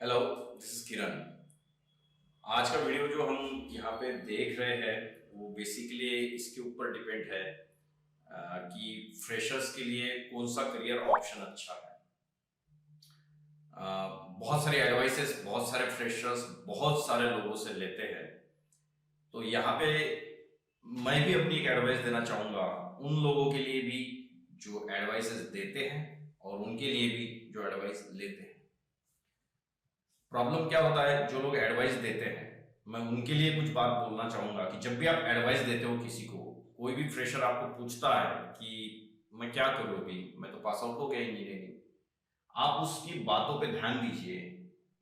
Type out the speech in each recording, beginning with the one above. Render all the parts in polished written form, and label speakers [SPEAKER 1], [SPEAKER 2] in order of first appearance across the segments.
[SPEAKER 1] Hello, this is किरण। आज का video जो हम यहाँ पे देख रहे हैं वो बेसिकली इसके ऊपर डिपेंड है कि फ्रेशर्स के लिए कौन सा करियर ऑप्शन अच्छा है। बहुत सारी एडवाइसेस बहुत सारे फ्रेशर्स बहुत सारे लोगों से लेते हैं। तो यहाँ पे मैं भी अपनी एक एडवाइस देना चाहूँगा उन लोगों के लिए भी जो एडवाइसेस देते हैं और उनके लिए भी जो एडवाइस लेते हैं। प्रॉब्लम क्या होता है, जो लोग एडवाइस देते हैं मैं उनके लिए कुछ बात बोलना चाहूंगा कि जब भी आप एडवाइस देते हो किसी को, कोई भी फ्रेशर आपको पूछता है कि मैं क्या करूं, अभी मैं तो पास आउट हो गया इंजीनियरिंग, आप उसकी बातों पे ध्यान दीजिए।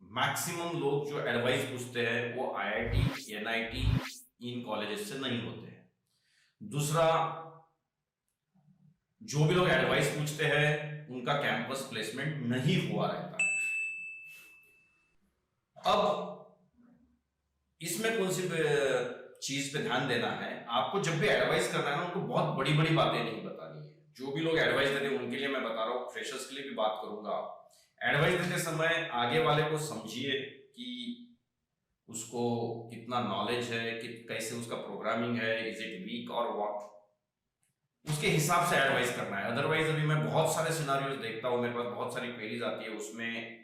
[SPEAKER 1] मैक्सिमम लोग जो एडवाइस पूछते हैं वो आईआईटी एनआईटी इन कॉलेजेस से नहीं होते हैं। दूसरा, जो भी लोग एडवाइस पूछते हैं उनका कैंपस प्लेसमेंट नहीं हुआ रहता है। अब इसमें कौन सी चीज पे ध्यान देना है, आपको जब भी एडवाइस करना है ना उनको बहुत बड़ी बड़ी बातें नहीं बतानी है। जो भी लोग एडवाइस देते हैं उनके लिए मैं बता रहा हूँ, फ्रेशर्स के लिए भी बात करूंगा। एडवाइस देते समय आगे वाले को समझिए कि उसको कितना नॉलेज है, कि कैसे उसका प्रोग्रामिंग है, इज इट वीक और व्हाट, उसके हिसाब से एडवाइस करना है। अदरवाइज अभी मैं बहुत सारे सिनारियोज देखता हूँ, मेरे पास बहुत सारी क्वेरीज आती है, उसमें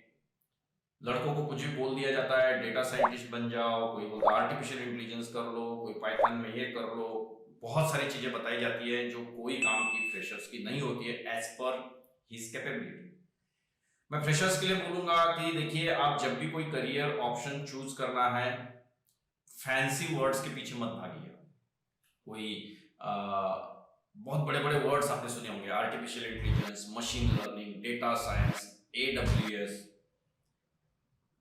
[SPEAKER 1] लड़कों को कुछ भी बोल दिया जाता है, डेटा साइंटिस्ट बन जाओ, कोई बोलता है आर्टिफिशियल इंटेलिजेंस कर लो, कोई पाइथन में ये कर लो। बहुत सारी चीजें बताई जाती है जो कोई काम की फ्रेशर्स की नहीं होती है एज पर हिज कैपेबिलिटी। मैं फ्रेशर्स के लिए बोलूंगा कि देखिए, आप जब भी कोई करियर ऑप्शन चूज करना है, फैंसी वर्ड्स के पीछे मत भागिए। कोई बहुत बड़े बड़े वर्ड्स आपने सुने होंगे, artificial intelligence, machine learning, data science, AWS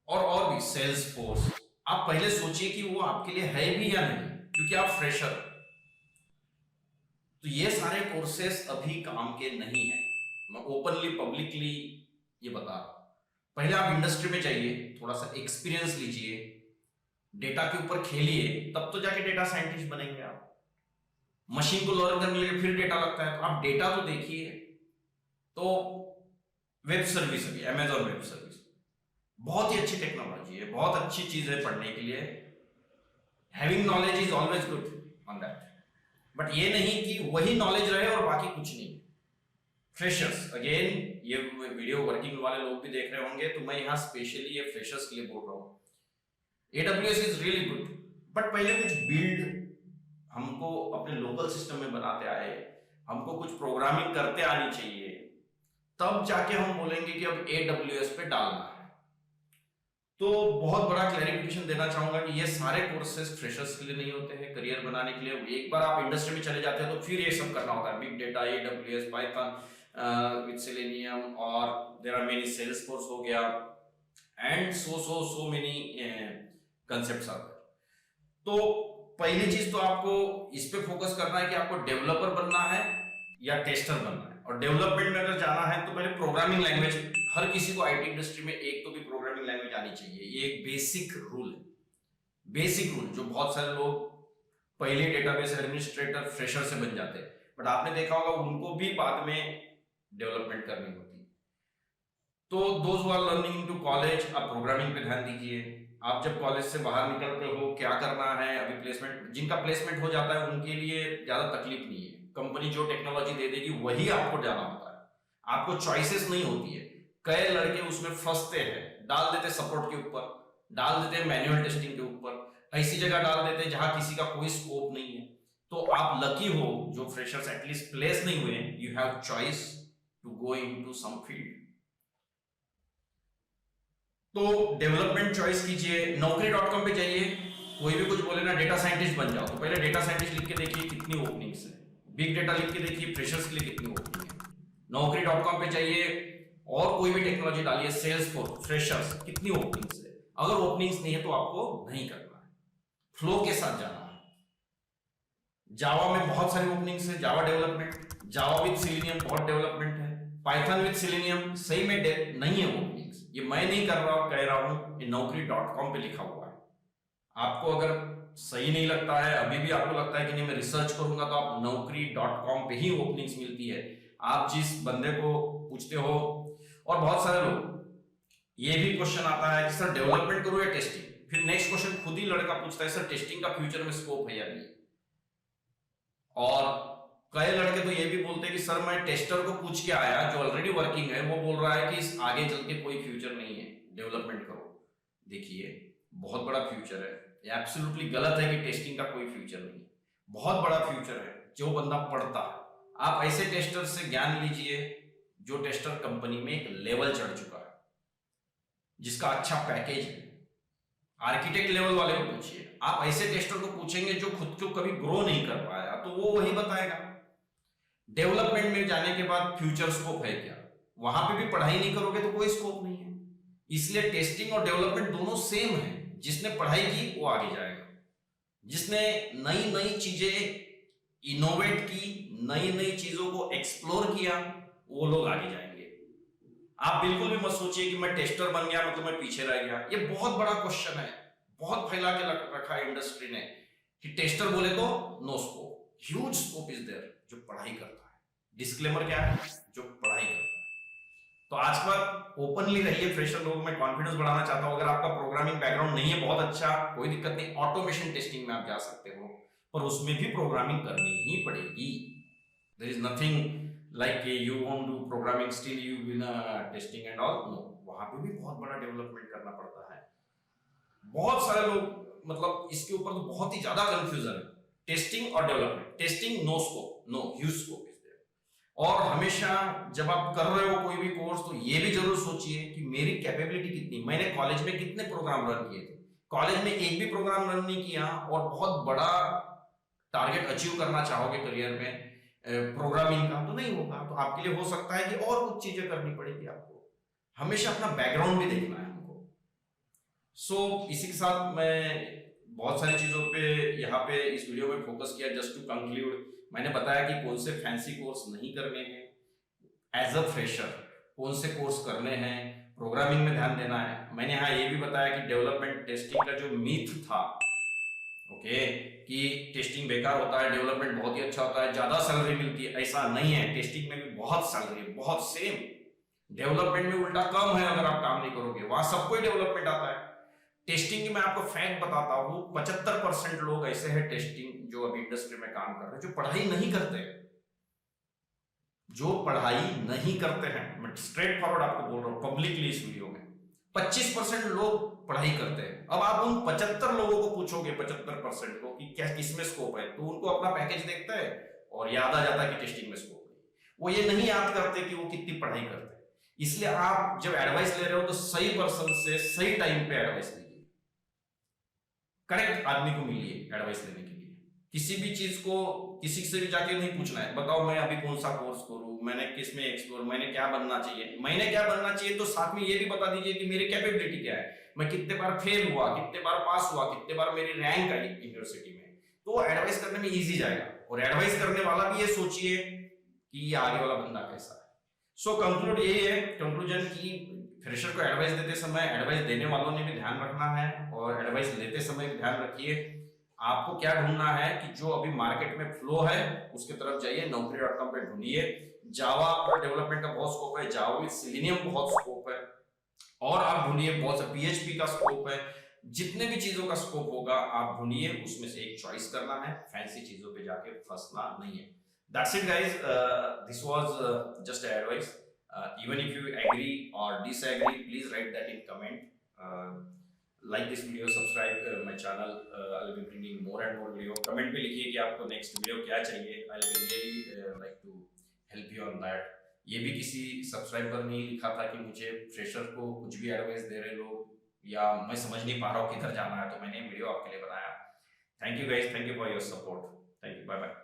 [SPEAKER 1] और भी सेल्स फोर्स। आप पहले सोचिए कि वो आपके लिए है भी या नहीं, क्योंकि आप फ्रेशर। तो ये सारे कोर्सेस अभी काम के नहीं है, मैं ओपनली पब्लिकली ये बता रहा हूं। पहले आप इंडस्ट्री में जाइए, थोड़ा सा एक्सपीरियंस लीजिए, डेटा के ऊपर खेलिए, तब तो जाके डेटा साइंटिस्ट बनेंगे आप। मशीन को लर्न करने के लिए फिर डेटा लगता है, तो आप डेटा तो देखिए। तो वेब सर्विस, अभी अमेजॉन वेब सर्विस बहुत ही अच्छी टेक्नोलॉजी है, बहुत अच्छी चीज है पढ़ने के लिए। Having knowledge is always good on that, but ये नहीं कि वही नॉलेज रहे और बाकी कुछ नहीं। फ्रेशर्स, अगेन ये वीडियो वर्किंग वाले लोग भी देख रहे होंगे, तो मैं यहाँ स्पेशली ये फ्रेशर्स के लिए बोल रहा हूँ। AWS is really good, but पहले कुछ बिल्ड हमको अपने लोकल सिस्टम में बनाते आए, हमको कुछ प्रोग्रामिंग करते आनी चाहिए, तब जाके हम बोलेंगे कि अब AWS पे डालना है। तो बहुत बड़ा क्लैरिफिकेशन देना चाहूंगा कि ये सारे कोर्सेज फ्रेशर्स के लिए नहीं होते हैं। करियर बनाने के लिए एक बार आप इंडस्ट्री में चले जाते हैं तो फिर ये सब करना होता है, big data, AWS, Python with Selenium, और there are many Salesforce हो गया, and so many concepts are there. तो पहली चीज तो आपको इस पे फोकस करना है कि आपको डेवलपर बनना है या टेस्टर बनना है। और डेवलपमेंट में अगर जाना है तो पहले प्रोग्रामिंग लैंग्वेज, हर किसी को आईटी इंडस्ट्री में एक तो भी प्रोग्रामिंग लैंग्वेज आनी चाहिए, ये एक बेसिक रूल है। बेसिक रूल जो बहुत सारे लोग पहले डेटाबेस एडमिनिस्ट्रेटर फ्रेशर से बन जाते हैं, बट आपने देखा होगा उनको भी बाद में डेवलपमेंट करनी होती है। तो those who are learning into college, आप प्रोग्रामिंग पे ध्यान दीजिए। आप जब कॉलेज से बाहर निकलते हो क्या करना है, अभी प्लेसमेंट, जिनका प्लेसमेंट हो जाता है उनके लिए ज्यादा तकलीफ नहीं है, कंपनी जो टेक्नोलॉजी दे देगी वही आपको जाना होता है, आपको चॉइसेस नहीं होती है। कई लड़के उसमें फंसते हैं, डाल देते सपोर्ट के ऊपर, डाल देते मैनुअल टेस्टिंग के ऊपर, ऐसी जगह डाल देते जहां किसी का कोई स्कोप नहीं है। तो आप लकी हो जो फ्रेशर्स एटलीस्ट प्लेस नहीं हुए, you have choice to go into some field. तो डेवलपमेंट चॉइस कीजिए, Naukri.com पे जाइए, कोई भी कुछ बोले ना डेटा साइंटिस्ट बन जाओ, तो पहले डेटा साइंटिस्ट लिख के देखिए कितनी ओपनिंग्स है, बिग डेटा लिख के देखिए फ्रेशर्स के लिए कितनी ओपनिंग है। Naukri.com पे जाइए और कोई भी टेक्नोलॉजी डालिए, सेल्स फोर्स, फ्रेशर्स, कितनी ओपनिंग्स है। अगर ओपनिंग्स नहीं है तो आपको नहीं करना है, फ्लो के साथ जाना है। जावा में बहुत सारी ओपनिंग्स है, Java development, Java with selenium बहुत डेवलपमेंट है, पाइथन विद सिलेनियम सही में नहीं है ओपनिंग्स। ये मैं नहीं कर रहा हूं, कह रहा हूं, ये Naukri.com पे लिखा हुआ है। आपको अगर सही नहीं लगता है, अभी भी आपको लगता है कि नहीं मैं रिसर्च करूंगा, तो आप Naukri.com पे ही ओपनिंग्स मिलती है। आप जिस बंदे को पूछते हो, और बहुत सारे लोग ये भी क्वेश्चन आता है कि सर डेवलपमेंट करूं या टेस्टिंग। फिर नेक्स्ट क्वेश्चन खुद ही लड़का पूछता है सर टेस्टिंग का फ्यूचर में स्कोप है या नहीं। और कई लड़के तो ये भी बोलते हैं कि सर मैं टेस्टर को पूछ के आया जो ऑलरेडी वर्किंग है, वो बोल रहा है कि इस आगे चल के कोई फ्यूचर नहीं है, डेवलपमेंट करो। देखिए बहुत बड़ा फ्यूचर है, ये एब्सोल्युटली गलत है कि टेस्टिंग का कोई फ्यूचर नहीं है। बहुत बड़ा फ्यूचर है जो बंदा पढ़ता है। आप ऐसे टेस्टर से ज्ञान लीजिए जो टेस्टर कंपनी में एक लेवल चढ़ चुका है, जिसका अच्छा पैकेज है। आर्किटेक्ट लेवल वाले को पूछिए, आप ऐसे टेस्टर को पूछेंगे जो खुद को कभी ग्रो नहीं कर पाया तो वो वही बताएगा। डेवलपमेंट में जाने के बाद फ्यूचर स्कोप है क्या, वहां पे भी पढ़ाई नहीं करोगे तो कोई स्कोप नहीं है। इसलिए टेस्टिंग और डेवलपमेंट दोनों सेम है। जिसने पढ़ाई की वो आगे जाएगा, जिसने नई नई चीजें इनोवेट की, नई नई चीजों को एक्सप्लोर किया, वो लोग आगे जाएंगे। आप बिल्कुल भी मत सोचिए कि मैं टेस्टर बन गया मतलब मैं पीछे रह गया। ये बहुत बड़ा क्वेश्चन है, बहुत फैला के रखा है इंडस्ट्री ने कि टेस्टर बोले तो no scope, huge scope is there जो पढ़ाई करता है। डिस्क्लेमर क्या है, जो पढ़ाई करता है। तो आज पर ओपनली रहिए फ्रेशर लोगों में, कॉन्फिडेंस बढ़ाना चाहता हूं। अगर आपका प्रोग्रामिंग बैकग्राउंड नहीं है बहुत अच्छा, कोई दिक्कत नहीं, ऑटोमेशन टेस्टिंग में आप जा सकते हो, पर उसमें भी प्रोग्रामिंग करनी ही पड़ेगी। There is nothing like you won't do programming still you will testing and all, no, वहां पे भी बहुत बड़ा डेवलपमेंट करना पड़ता है। बहुत सारे लोग मतलब इसके ऊपर तो बहुत ही ज्यादा कंफ्यूजन है। टेस्टिंग और development, testing no scope, no huge scope is there. और हमेशा जब आप कर रहे हो कोई भी कोर्स तो ये भी जरूर सोचिए कि मेरी कैपेबिलिटी कितनी, मैंने कॉलेज में कितने प्रोग्राम रन किए थे। कॉलेज में एक भी प्रोग्राम रन नहीं किया और बहुत बड़ा टारगेट अचीव करना चाहोगे करियर में प्रोग्रामिंग का, तो नहीं होगा। तो आपके लिए हो सकता है कि और कुछ चीजें करनी पड़ेगी आपको। हमेशा अपना बैकग्राउंड भी देखना है हमको। सो इसी के साथ मैं बहुत सारी चीजों पे यहाँ पे इस वीडियो में फोकस किया। जस्ट टू कंक्लूड, मैंने बताया कि कौन से फैंसी कोर्स नहीं करने हैं एज अ फ्रेशर, कौन से कोर्स करने हैं, प्रोग्रामिंग में ध्यान देना है। मैंने यहाँ ये भी बताया कि डेवलपमेंट टेस्टिंग का जो मीथ था कि टेस्टिंग बेकार होता है, डेवलपमेंट बहुत ही अच्छा होता है, ज्यादा सैलरी मिलती है, ऐसा नहीं है। टेस्टिंग में भी बहुत सैलरी है, बहुत सेम। डेवलपमेंट में उल्टा कम है अगर आप काम नहीं करोगे, वहां सबको ही डेवलपमेंट आता है। टेस्टिंग की मैं आपको फैक्ट बताता हूं, 75% लोग ऐसे हैं टेस्टिंग जो अभी इंडस्ट्री में काम कर रहे हैं, जो पढ़ाई नहीं करते, जो पढ़ाई नहीं करते हैं। मैं स्ट्रेट फॉरवर्ड आपको बोल रहा हूं पब्लिकली इस वीडियो में। 25% लोग पढ़ाई करते हैं। अब आप उन 75 लोगों को पूछोगे, 75% को, कि क्या किसमें स्कोप है, तो उनको अपना पैकेज देखता है और याद आ जाता है कि टेस्टिंग में स्कोप है। वो ये नहीं याद करते कि वो कितनी पढ़ाई करते हैं। इसलिए आप जब एडवाइस ले रहे हो तो सही पर्सन से सही टाइम पे एडवाइस लीजिए, करेक्ट आदमी को मिलिए एडवाइस लेने के लिए। किसी भी चीज को किसी से भी जाके नहीं पूछना है, बताओ मैं अभी कौन सा कोर्स करूं, मैंने किसमें एक्सप्लोर, मैंने क्या बनना चाहिए। मैंने क्या बनना चाहिए तो साथ में ये भी बता दीजिए कि मेरी कैपेबिलिटी क्या है, मैं कितने बार फेल हुआ, कितने बार पास हुआ, कितने बार मेरी रैंक आई यूनिवर्सिटी में। तो एडवाइस करने में इजी जाएगा। और एडवाइस करने वाला भी ये सोचिए कि ये आगे वाला बंदा कैसा है। सो कंक्लूड यही है, कंक्लूजन की फ्रेशर को एडवाइस देते समय एडवाइस देने वालों ने भी ध्यान रखना है और एडवाइस लेते समय भी ध्यान रखिए। आपको क्या ढूंढना है कि जो अभी मार्केट में फ्लो है उसके तरफ जाइए, naukri.com पे ढूंढिए। जावा पर डेवलपमेंट का बहुत स्कोप है, जावा विद सेलेनियम बहुत स्कोप है, और आप ढूंढिए बहुत सा PHP का स्कोप है। जितने भी चीजों का स्कोप होगा आप ढूंढिए, उसमें से एक चॉइस करना है, फैंसी चीजों पे जाके फंसना नहीं है। That's it guys, this was just an advice. Even if you agree or disagree, please write that in comment. Like this video, subscribe my channel. I'll be bringing more and more video. Comment पे लिखिए कि आपको next video क्या चाहिए. I'll be really like to help you on that. ये भी किसी subscriber ने लिखा था कि मुझे फ्रेशर को कुछ भी एडवाइस दे रहे लोग या मैं समझ नहीं पा रहा हूँ किधर जाना है, तो मैंने वीडियो आपके लिए बनाया। Thank you guys, thank you for your support, thank you, bye bye.